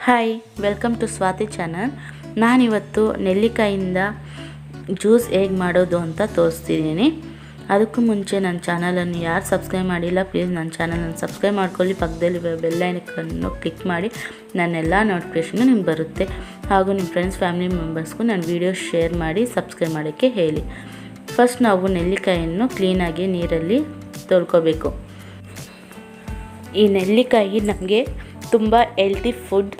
Hi, welcome to Swati channel. ನಾನಿವತ್ತು ನೆಲ್ಲಿಕಾಯಿಂದ juice ಹೇಗೆ ಮಾಡೋದು ಅಂತ ತೋರಿಸ್ತಿದ್ದೀನಿ. ಅದಕ್ಕೂ ಮುಂಚೆ ನನ್ನ ಚಾನಲನ್ನು ಯಾರು ಸಬ್ಸ್ಕ್ರೈಬ್ ಮಾಡಿಲ್ಲ, ಪ್ಲೀಸ್ ನನ್ನ ಚಾನಲನ್ನು ಸಬ್ಸ್ಕ್ರೈಬ್ ಮಾಡ್ಕೊಳ್ಳಿ. ಪಕ್ಕದಲ್ಲಿ ಬೆಲ್ ಐಕನ್ನು ಕ್ಲಿಕ್ ಮಾಡಿ ನನ್ನೆಲ್ಲ ನೋಟಿಫಿಕೇಷನು ನಿಮ್ಗೆ ಬರುತ್ತೆ. ಹಾಗೂ ನಿಮ್ಮ ಫ್ರೆಂಡ್ಸ್ ಫ್ಯಾಮಿಲಿ ಮೆಂಬರ್ಸ್ಗೂ ನನ್ನ ವೀಡಿಯೋ ಶೇರ್ ಮಾಡಿ ಸಬ್ಸ್ಕ್ರೈಬ್ ಮಾಡೋಕ್ಕೆ ಹೇಳಿ. ಫಸ್ಟ್ ನಾವು ನೆಲ್ಲಿಕಾಯನ್ನು ಕ್ಲೀನಾಗಿ ನೀರಲ್ಲಿ ತೊಳ್ಕೊಬೇಕು. ಈ ನೆಲ್ಲಿಕಾಯಿ ನಮಗೆ ತುಂಬ ಹೆಲ್ತಿ ಫುಡ್.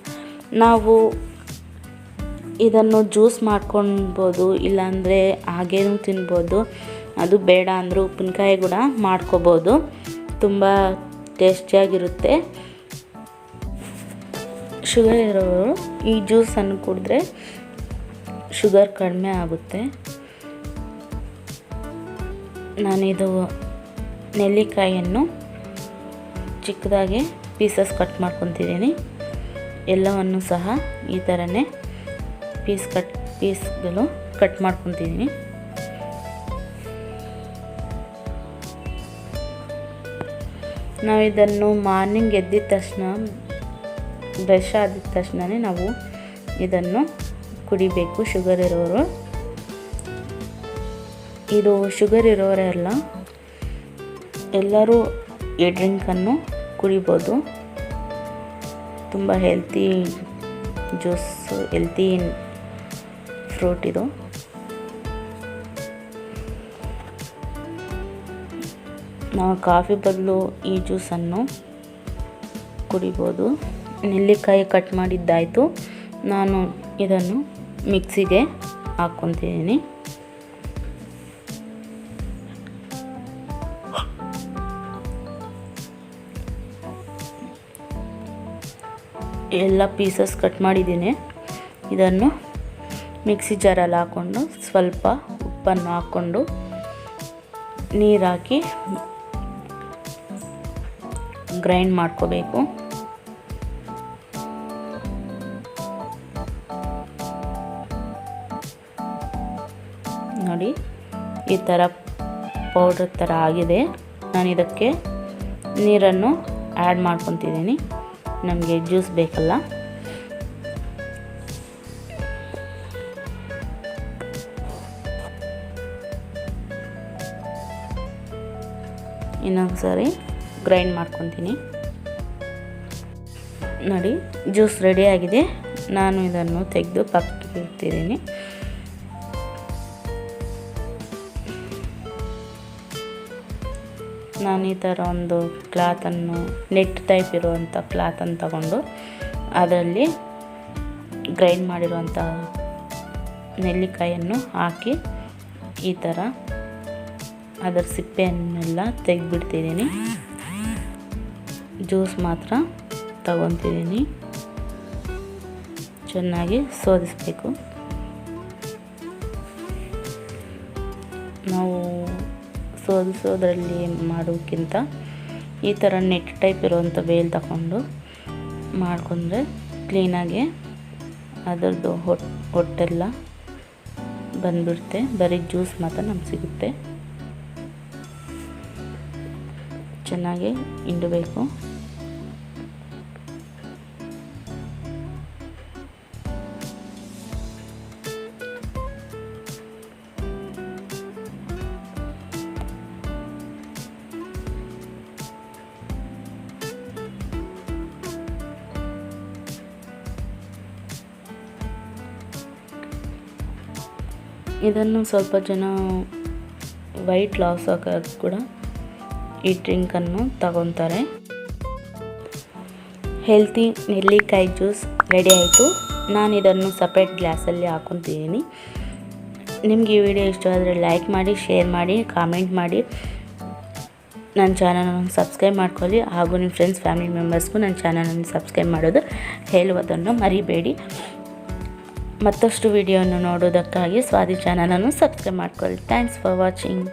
ನಾವು ಇದನ್ನು ಜ್ಯೂಸ್ ಮಾಡ್ಕೊಳ್ಬೋದು, ಇಲ್ಲಾಂದರೆ ಹಾಗೇನೂ ತಿನ್ಬೋದು. ಅದು ಬೇಡ ಅಂದರೆ ಉಪ್ಪಿನಕಾಯಿ ಕೂಡ ಮಾಡ್ಕೋಬೋದು. ತುಂಬ ಟೇಸ್ಟಿಯಾಗಿರುತ್ತೆ. ಶುಗರ್ ಇರೋರು ಈ ಜ್ಯೂಸನ್ನು ಕುಡಿದ್ರೆ ಶುಗರ್ ಕಡಿಮೆ ಆಗುತ್ತೆ. ನಾನಿದು ನೆಲ್ಲಿಕಾಯಿಯನ್ನು ಚಿಕ್ಕದಾಗಿ ಪೀಸಸ್ ಕಟ್ ಮಾಡ್ಕೊತಿದ್ದೀನಿ. ಎಲ್ಲವನ್ನು ಸಹ ಈ ಥರನೇ ಪೀಸ್ಗಳು ಕಟ್ ಮಾಡ್ಕೊತಿದ್ದೀನಿ. ನಾವು ಇದನ್ನು ಮಾರ್ನಿಂಗ್ ಎದ್ದಿದ ತಕ್ಷಣ, ಬ್ರಷ್ ಆದಿದ ತಕ್ಷಣವೇ ನಾವು ಇದನ್ನು ಕುಡಿಬೇಕು. ಶುಗರ್ ಇರೋರು, ಇದು ಶುಗರ್ ಇರೋರೆಲ್ಲ ಎಲ್ಲರೂ ಈ ಡ್ರಿಂಕನ್ನು ಕುಡಿಬೋದು. ತುಂಬ ಹೆಲ್ತಿ ಜ್ಯೂಸ್, ಹೆಲ್ತಿ ಫ್ರೂಟ್ ಇದು. ನಾವು ಕಾಫಿ ಬದಲು ಈ ಜ್ಯೂಸನ್ನು ಕುಡಿಬೋದು. ನೆಲ್ಲಿಕಾಯಿ ಕಟ್ ಮಾಡಿದ್ದಾಯಿತು. ನಾನು ಇದನ್ನು ಮಿಕ್ಸಿಗೆ ಹಾಕ್ಕೊತಿದ್ದೀನಿ. ಎಲ್ಲ ಪೀಸಸ್ ಕಟ್ ಮಾಡಿದ್ದೀನಿ. ಇದನ್ನು ಮಿಕ್ಸಿ ಜಾರಲ್ಲಿ ಹಾಕ್ಕೊಂಡು ಸ್ವಲ್ಪ ಉಪ್ಪನ್ನು ಹಾಕ್ಕೊಂಡು ನೀರು ಹಾಕಿ ಗ್ರೈಂಡ್ ಮಾಡ್ಕೋಬೇಕು. ನೋಡಿ, ಈ ಥರ ಪೌಡರ್ ಥರ ಆಗಿದೆ. ನಾನು ಇದಕ್ಕೆ ನೀರನ್ನು ಆ್ಯಡ್ ಮಾಡ್ಕೊತಿದ್ದೀನಿ. ನಮಗೆ ಜ್ಯೂಸ್ ಬೇಕಲ್ಲ. ಇನ್ನೊಂದು ಸಾರಿ ಗ್ರೈಂಡ್ ಮಾಡ್ಕೊತೀನಿ. ನೋಡಿ, ಜ್ಯೂಸ್ ರೆಡಿ ಆಗಿದೆ. ನಾನು ಇದನ್ನು ತೆಗೆದು ಪಕ್ಕಕ್ಕೆ ಇಡ್ತಿದ್ದೀನಿ. ನಾನು ಈ ಥರ ಒಂದು ಕ್ಲಾತನ್ನು, ನೆಟ್ ಟೈಪ್ ಇರುವಂಥ ಕ್ಲಾತನ್ನು ತಗೊಂಡು ಅದರಲ್ಲಿ ಗ್ರೈಂಡ್ ಮಾಡಿರುವಂಥ ನೆಲ್ಲಿಕಾಯನ್ನು ಹಾಕಿ ಈ ಥರ ಅದರ ಸಿಪ್ಪೆಯನ್ನೆಲ್ಲ ತೆಗೆದುಬಿಡ್ತಿದ್ದೀನಿ. ಜ್ಯೂಸ್ ಮಾತ್ರ ತಗೊತಿದ್ದೀನಿ. ಚೆನ್ನಾಗಿ ಶೋಧಿಸಬೇಕು. ನಾವು ಶೋಧಿಸೋದ್ರಲ್ಲಿ ಮಾಡೋಕ್ಕಿಂತ ಈ ಥರ ನೆಟ್ ಟೈಪ್ ಇರುವಂಥ ಬೇಲ್ ತಗೊಂಡು ಮಾಡ್ಕೊಂಡ್ರೆ ಕ್ಲೀನಾಗಿ ಅದರದ್ದು ಹೊಟ್ಟೆಲ್ಲ ಬಂದುಬಿಡುತ್ತೆ. ಬರೀ ಜ್ಯೂಸ್ ಮಾತ್ರ ನಮ್ಗೆ ಸಿಗುತ್ತೆ. ಚೆನ್ನಾಗಿ ಹಿಂಡಬೇಕು. ಇದನ್ನು ಸ್ವಲ್ಪ ಜನ ವೈಟ್ ಲಾಸ್ ಆಗೋಕ್ಕೆ ಕೂಡ ಈ ಡ್ರಿಂಕನ್ನು ತಗೊತಾರೆ. ಹೆಲ್ತಿ ನೆಲ್ಲಿಕಾಯಿ ಜ್ಯೂಸ್ ರೆಡಿ ಆಯಿತು. ನಾನು ಇದನ್ನು ಸಪ್ರೇಟ್ ಗ್ಲಾಸಲ್ಲಿ ಹಾಕ್ಕೊತಿದ್ದೀನಿ. ನಿಮಗೆ ಈ ವಿಡಿಯೋ ಇಷ್ಟ ಆದರೆ ಲೈಕ್ ಮಾಡಿ, ಶೇರ್ ಮಾಡಿ, ಕಾಮೆಂಟ್ ಮಾಡಿ, ನನ್ನ ಚಾನಲನ್ನು ಸಬ್ಸ್ಕ್ರೈಬ್ ಮಾಡ್ಕೊಳ್ಳಿ. ಹಾಗೂ ನಿಮ್ಮ ಫ್ರೆಂಡ್ಸ್ ಫ್ಯಾಮಿಲಿ ಮೆಂಬರ್ಸ್ಗೂ ನನ್ನ ಚಾನಲನ್ನು ಸಬ್ಸ್ಕ್ರೈಬ್ ಮಾಡೋದು ಹೇಳುವುದನ್ನು ಮರಿಬೇಡಿ. ಮತ್ತಷ್ಟು ವಿಡಿಯೋವನ್ನು ನೋಡೋದಕ್ಕಾಗಿ ಸ್ವಾತಿ ಚಾನಲನ್ನು ಸಬ್ಸ್ಕ್ರೈಬ್ ಮಾಡ್ಕೊಳ್ಳಿ. Thanks for watching.